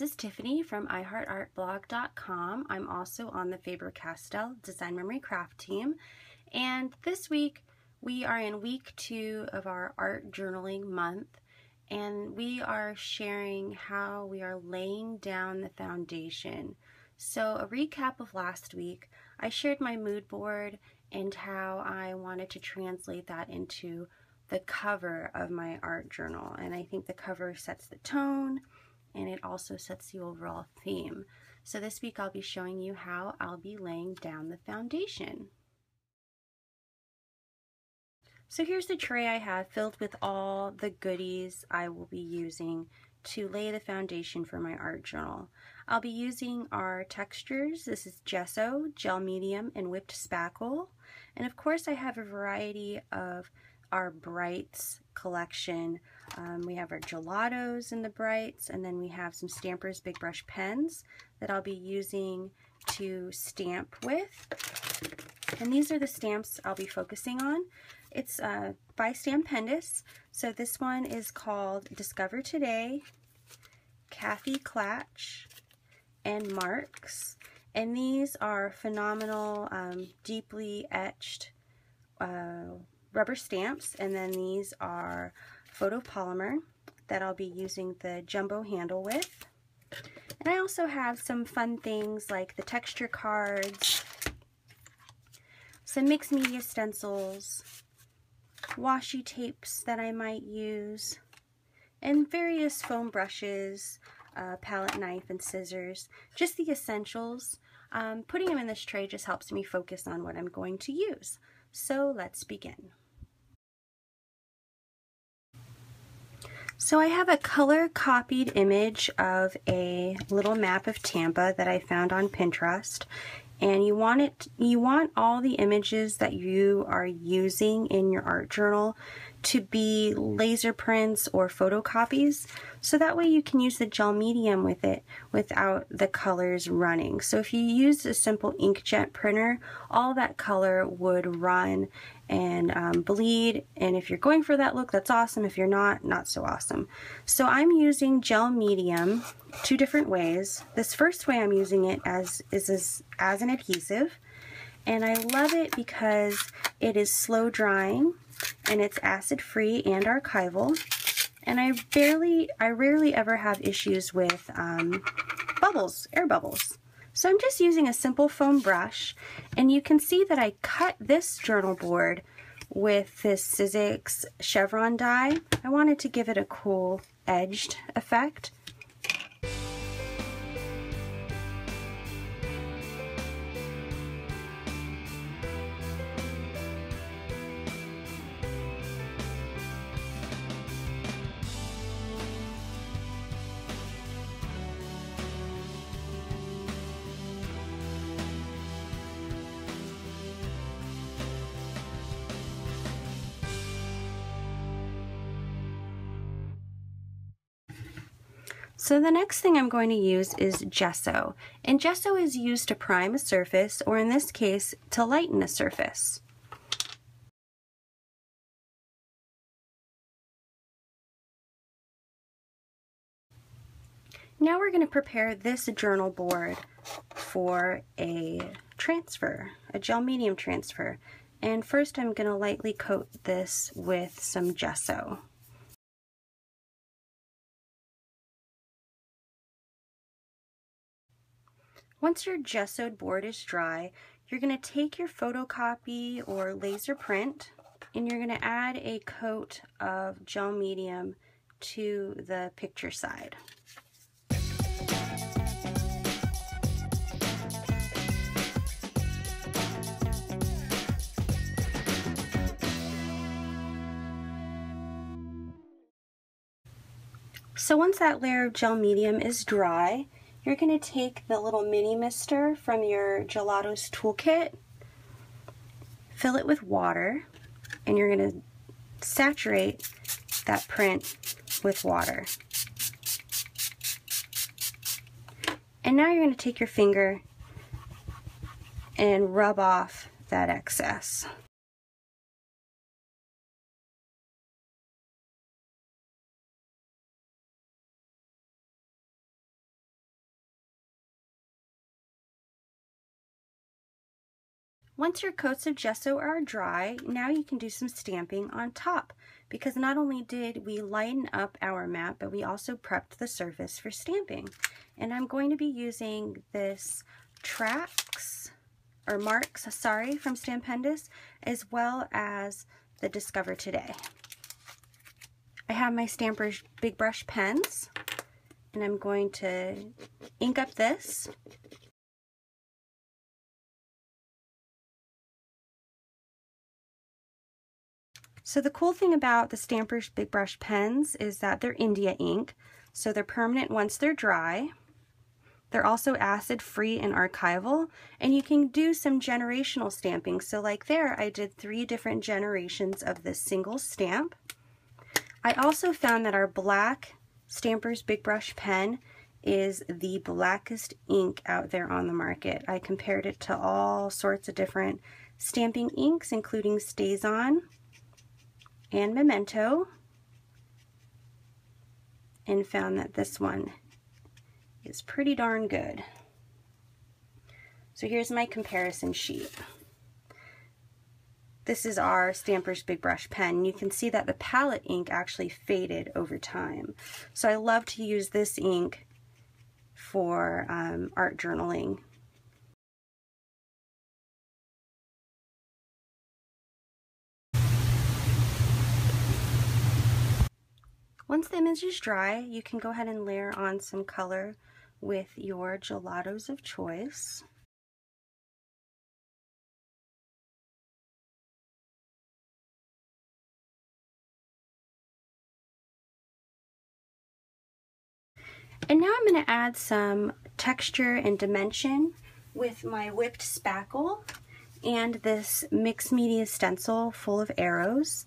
This is Tiffany from iHeartArtBlog.com. I'm also on the Faber-Castell Design Memory Craft team, and this week we are in week 2 of our art journaling month, and we are sharing how we are laying down the foundation. So a recap of last week, I shared my mood board and how I wanted to translate that into the cover of my art journal, and I think the cover sets the tone and it also sets the overall theme. So this week I'll be showing you how I'll be laying down the foundation. So here's the tray I have filled with all the goodies I will be using to lay the foundation for my art journal. I'll be using our textures. This is Gesso, Gel Medium, and Whipped Spackle. And of course I have a variety of our Brights collection. We have our gelatos in the Brights, and then we have some Stampers Big Brush pens that I'll be using to stamp with. And these are the stamps I'll be focusing on. It's by Stampendous. So this one is called Discover Today, Kathy Klatch, and Marks. And these are phenomenal, deeply etched rubber stamps, and then these are photopolymer that I'll be using the jumbo handle with. And I also have some fun things like the texture cards, some mixed media stencils, washi tapes that I might use, and various foam brushes, palette knife, and scissors, just the essentials. Putting them in this tray just helps me focus on what I'm going to use. So let's begin. So I have a color copied image of a little map of Tampa that I found on Pinterest, and you want all the images that you are using in your art journal to be laser prints or photocopies, so that way you can use the gel medium with it without the colors running. So if you use a simple inkjet printer, all that color would run and bleed, and if you're going for that look, that's awesome. If you're not, not so awesome. So I'm using gel medium 2 different ways. This first way I'm using it as an adhesive, and I love it because it is slow drying and it's acid free and archival, and I rarely ever have issues with bubbles, air bubbles. So I'm just using a simple foam brush, and you can see that I cut this journal board with this Sizzix chevron die. I wanted to give it a cool edged effect. So the next thing I'm going to use is gesso, and gesso is used to prime a surface, or in this case, to lighten a surface. Now we're going to prepare this journal board for a transfer, a gel medium transfer. And first I'm going to lightly coat this with some gesso. Once your gessoed board is dry, you're going to take your photocopy or laser print, and you're going to add a coat of gel medium to the picture side. So once that layer of gel medium is dry, you're going to take the little mini mister from your Gelatos toolkit, fill it with water, and you're going to saturate that print with water. And now you're going to take your finger and rub off that excess. Once your coats of gesso are dry, now you can do some stamping on top, because not only did we lighten up our mat, but we also prepped the surface for stamping. And I'm going to be using this marks, from Stampendous, as well as the Discover Today. I have my Stampers Big Brush pens, and I'm going to ink up this. So the cool thing about the Stampers Big Brush pens is that they're India ink, so they're permanent once they're dry. They're also acid-free and archival, and you can do some generational stamping. So like there, I did 3 different generations of this single stamp. I also found that our black Stampers Big Brush pen is the blackest ink out there on the market. I compared it to all sorts of different stamping inks, including StazOn and Memento, and found that this one is pretty darn good. So here's my comparison sheet. This is our Stampers Big Brush pen. You can see that the palette ink actually faded over time. So I love to use this ink for art journaling. Once the image is dry, you can go ahead and layer on some color with your gelatos of choice. And now I'm going to add some texture and dimension with my Whipped Spackle and this mixed media stencil full of arrows.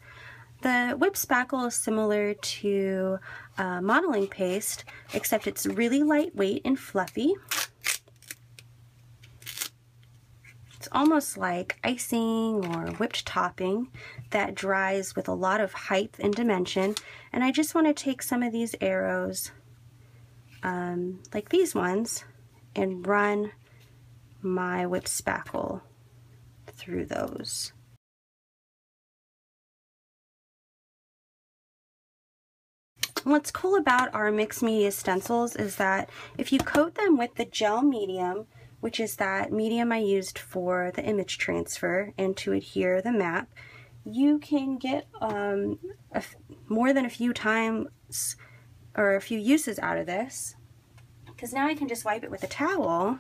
The Whipped Spackle is similar to modeling paste, except it's really lightweight and fluffy. It's almost like icing or whipped topping that dries with a lot of height and dimension. And I just want to take some of these arrows, like these ones, and run my Whipped Spackle through those. What's cool about our mixed media stencils is that if you coat them with the gel medium, which is that medium I used for the image transfer and to adhere the map, you can get more than a few times or a few uses out of this, because now I can just wipe it with a towel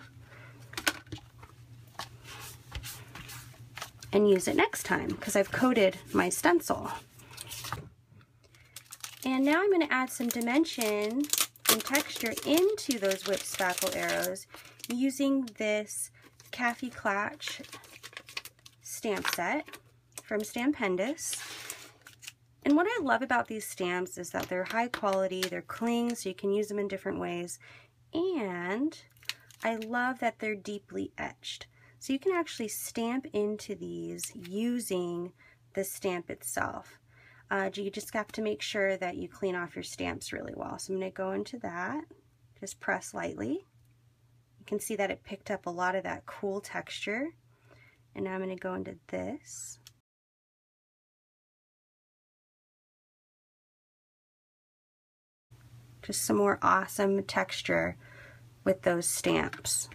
and use it next time because I've coated my stencil. And now I'm going to add some dimension and texture into those Whipped Spackle arrows using this Cafe Clatch stamp set from Stampendous. And what I love about these stamps is that they're high quality, they're cling, so you can use them in different ways, and I love that they're deeply etched. So you can actually stamp into these using the stamp itself. You just have to make sure that you clean off your stamps really well. So I'm going to go into that, just press lightly. You can see that it picked up a lot of that cool texture. And now I'm going to go into this. Just some more awesome texture with those stamps.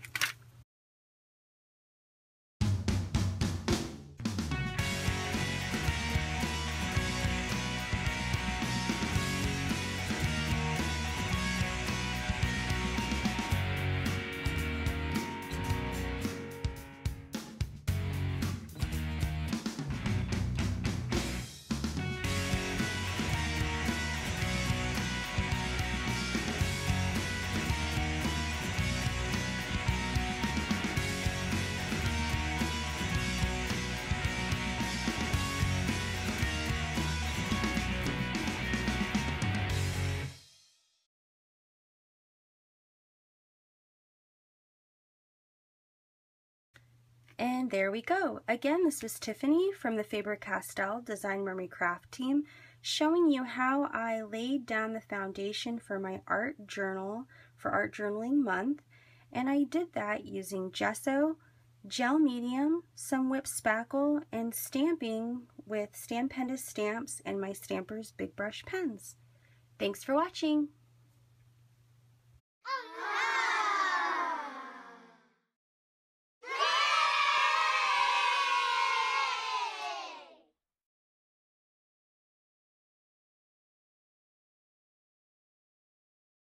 And there we go. Again, this was Tiffany from the Faber-Castell Design Memory Craft team, showing you how I laid down the foundation for my art journal for Art Journaling Month. And I did that using gesso, gel medium, some whipped spackle, and stamping with Stampendous stamps and my Stampers Big Brush pens. Thanks for watching!